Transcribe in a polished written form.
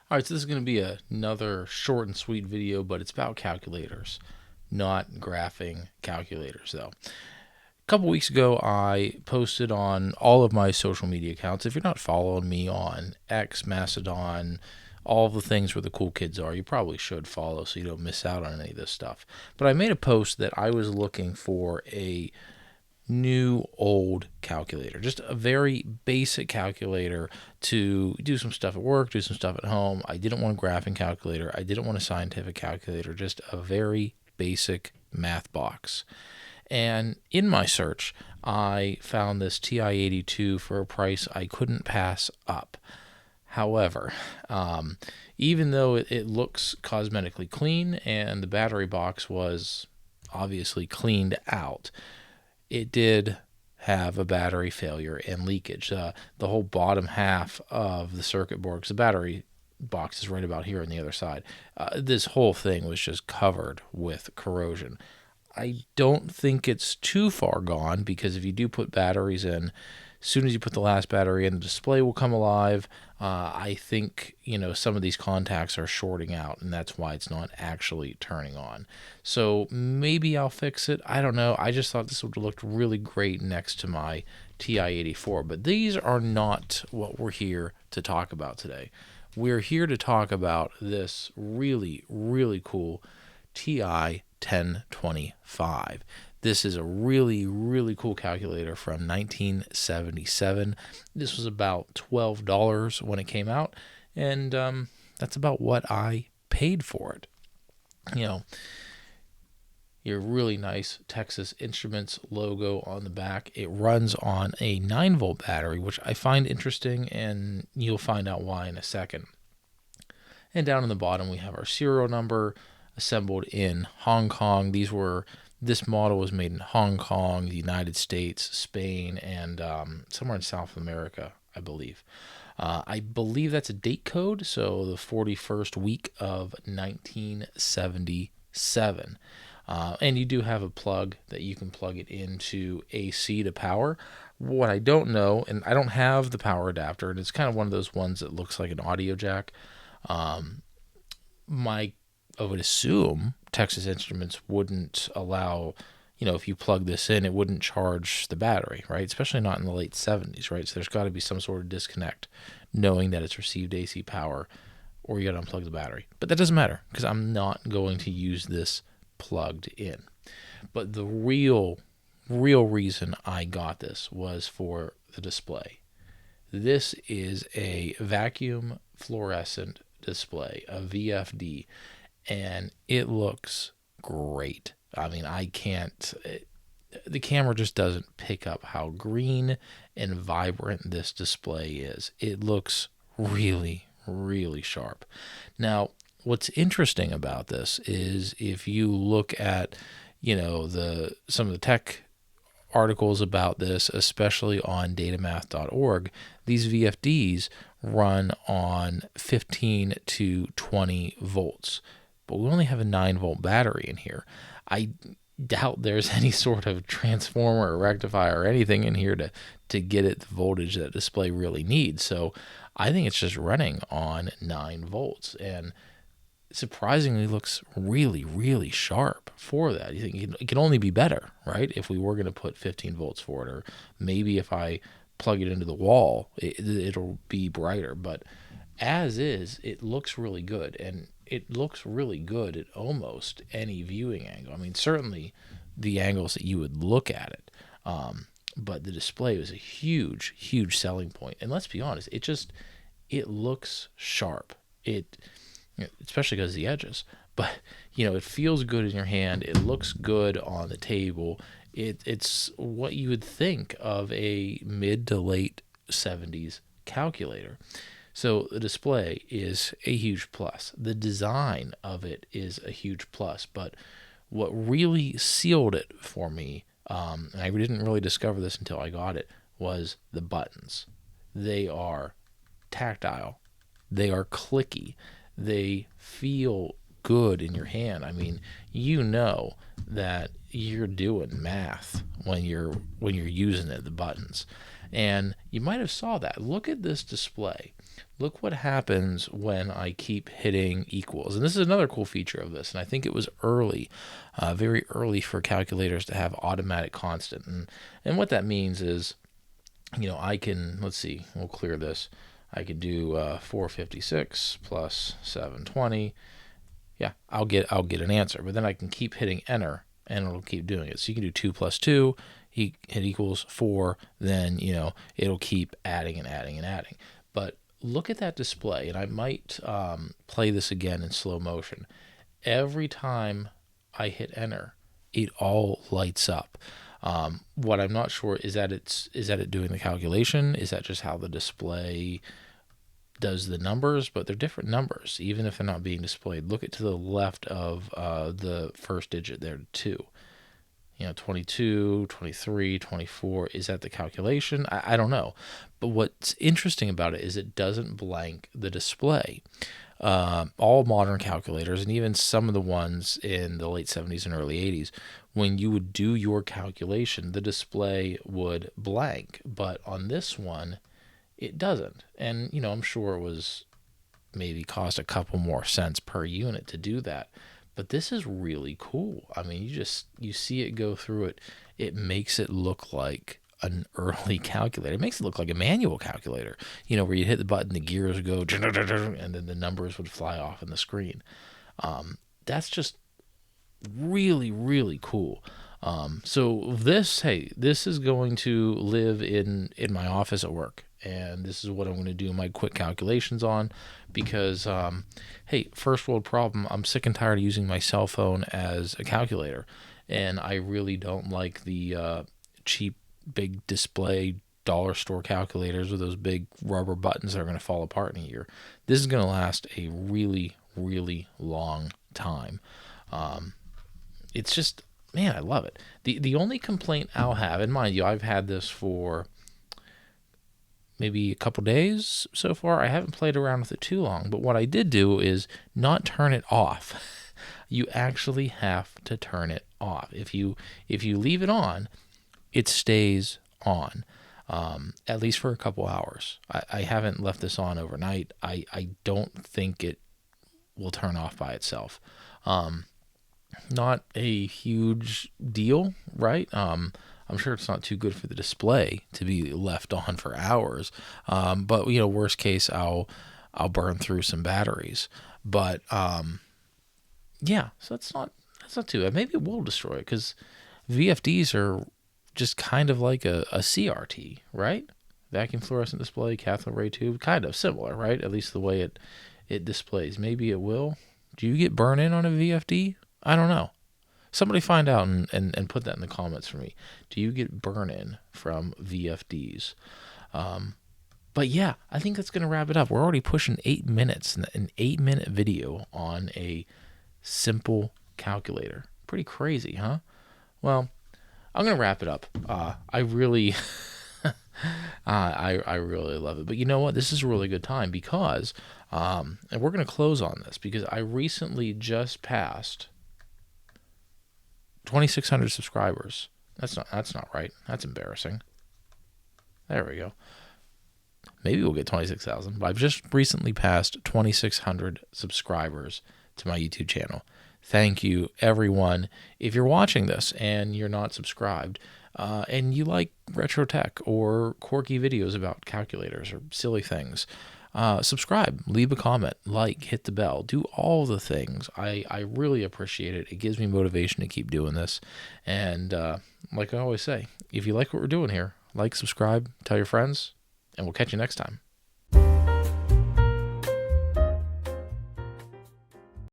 All right, so this is going to be another short and sweet video, but it's about calculators, not graphing calculators, though. A couple weeks ago, I posted on all of my social media accounts. If you're not following me on X, Mastodon, all of the things where the cool kids are, you probably should follow so you don't miss out on any of this stuff. But I made a post that I was looking for a new old calculator, just a very basic calculator to do some stuff at work, do some stuff at home. I didn't want a graphing calculator, I didn't want a scientific calculator, just a very basic math box. And in my search, I found this TI-82 for a price I couldn't pass up. However, even though it looks cosmetically clean and the battery box was obviously cleaned out, it did have a battery failure and leakage. The whole bottom half of the circuit board, because the battery box is right about here on the other side, this whole thing was just covered with corrosion. I don't think it's too far gone, because if you do put batteries in, as soon as you put the last battery in, the display will come alive. I think, some of these contacts are shorting out, and that's why it's not actually turning on. So maybe I'll fix it. I don't know. I just thought this would have looked really great next to my TI-84. But these are not what we're here to talk about today. We're here to talk about this really, really cool TI-1025. This is a really, really cool calculator from 1977. This was about $12 when it came out, and that's about what I paid for it. Your really nice Texas Instruments logo on the back. It runs on a 9-volt battery, which I find interesting, and you'll find out why in a second. And down on the bottom, we have our serial number, assembled in Hong Kong. This model was made in Hong Kong, the United States, Spain, and somewhere in South America, I believe. I believe that's a date code, so the 41st week of 1977. And you do have a plug that you can plug it into AC to power. What I don't know, and I don't have the power adapter, and it's kind of one of those ones that looks like an audio jack. I would assume Texas Instruments wouldn't allow, if you plug this in, it wouldn't charge the battery, right? Especially not in the late 70s, right? So there's got to be some sort of disconnect knowing that it's received AC power, or you got to unplug the battery. But that doesn't matter, because I'm not going to use this plugged in. But the real reason I got this was for the display. This is a vacuum fluorescent display, a VFD, and it looks great. I mean, the camera just doesn't pick up how green and vibrant this display is. It looks really, really sharp. Now, what's interesting about this is if you look at, some of the tech articles about this, especially on datamath.org, these VFDs run on 15 to 20 volts. But we only have a 9-volt battery in here. I doubt there's any sort of transformer or rectifier or anything in here to get it the voltage that display really needs. So I think it's just running on 9 volts, and surprisingly looks really, really sharp for that. You think it can only be better, right? If we were going to put 15 volts for it, or maybe if I plug it into the wall, it'll be brighter. But as is, it looks really good, and it looks really good at almost any viewing angle. I mean, certainly the angles that you would look at it. But the display was a huge, huge selling point. And let's be honest, it looks sharp. Especially because of the edges. But, it feels good in your hand. It looks good on the table. It's what you would think of a mid to late 70s calculator. So the display is a huge plus. The design of it is a huge plus. But what really sealed it for me, and I didn't really discover this until I got it, was the buttons. They are tactile. They are clicky. They feel good in your hand. I mean, that you're doing math when you're using it, the buttons. And You might have saw that. Look at this display. Look what happens when I keep hitting equals. And this is another cool feature of this. And I think it was early, very early for calculators to have automatic constant. And what that means is, I can, let's see, we'll clear this. I could do 456 plus 720. Yeah, I'll get an answer. But then I can keep hitting enter, and it'll keep doing it. So you can do 2 plus 2, hit equals 4, then, it'll keep adding and adding and adding. But look at that display, and I might play this again in slow motion. Every time I hit enter, it all lights up. What I'm not sure is that it doing the calculation? Is that just how the display does the numbers? But they're different numbers, even if they're not being displayed. Look at to the left of the first digit there, 2. 22, 23, 24. Is that the calculation? I don't know. But what's interesting about it is it doesn't blank the display. All modern calculators, and even some of the ones in the late 70s and early 80s, when you would do your calculation, the display would blank. But on this one, it doesn't. And, I'm sure it was maybe cost a couple more cents per unit to do that. But this is really cool. I mean, you see it go through it. It makes it look like an early calculator. It makes it look like a manual calculator, where you hit the button, the gears would go, and then the numbers would fly off on the screen. That's just really, really cool. So this is going to live in my office at work. And this is what I'm going to do my quick calculations on because, first world problem, I'm sick and tired of using my cell phone as a calculator. And I really don't like the cheap, big display dollar store calculators with those big rubber buttons that are going to fall apart in a year. This is going to last a really, really long time. It's just, man, I love it. The only complaint I'll have, and mind you, I've had this for maybe a couple days so far. I haven't played around with it too long, but what I did do is not turn it off. You actually have to turn it off. If you leave it on, it stays on, at least for a couple hours. I haven't left this on overnight. I don't think it will turn off by itself. Not a huge deal, right? I'm sure it's not too good for the display to be left on for hours. But worst case, I'll burn through some batteries. But yeah, so that's not too bad. Maybe it will destroy it because VFDs are just kind of like a CRT, right? Vacuum fluorescent display, cathode ray tube, kind of similar, right? At least the way it displays. Maybe it will. Do you get burn in on a VFD? I don't know. Somebody find out and put that in the comments for me. Do you get burn-in from VFDs? But yeah, I think that's going to wrap it up. We're already pushing 8 minutes, an 8-minute video on a simple calculator. Pretty crazy, huh? Well, I'm going to wrap it up. I really, I really love it. But you know what? This is a really good time because, and we're going to close on this because I recently just passed 2,600 subscribers. That's not right. That's embarrassing. There we go. Maybe we'll get 26,000. But I've just recently passed 2,600 subscribers to my YouTube channel. Thank you, everyone. If you're watching this and you're not subscribed, and you like retro tech or quirky videos about calculators or silly things, subscribe, leave a comment, hit the bell, do all the things. I really appreciate it. It gives me motivation to keep doing this. And like I always say, if you like what we're doing here, subscribe, tell your friends, and we'll catch you next time.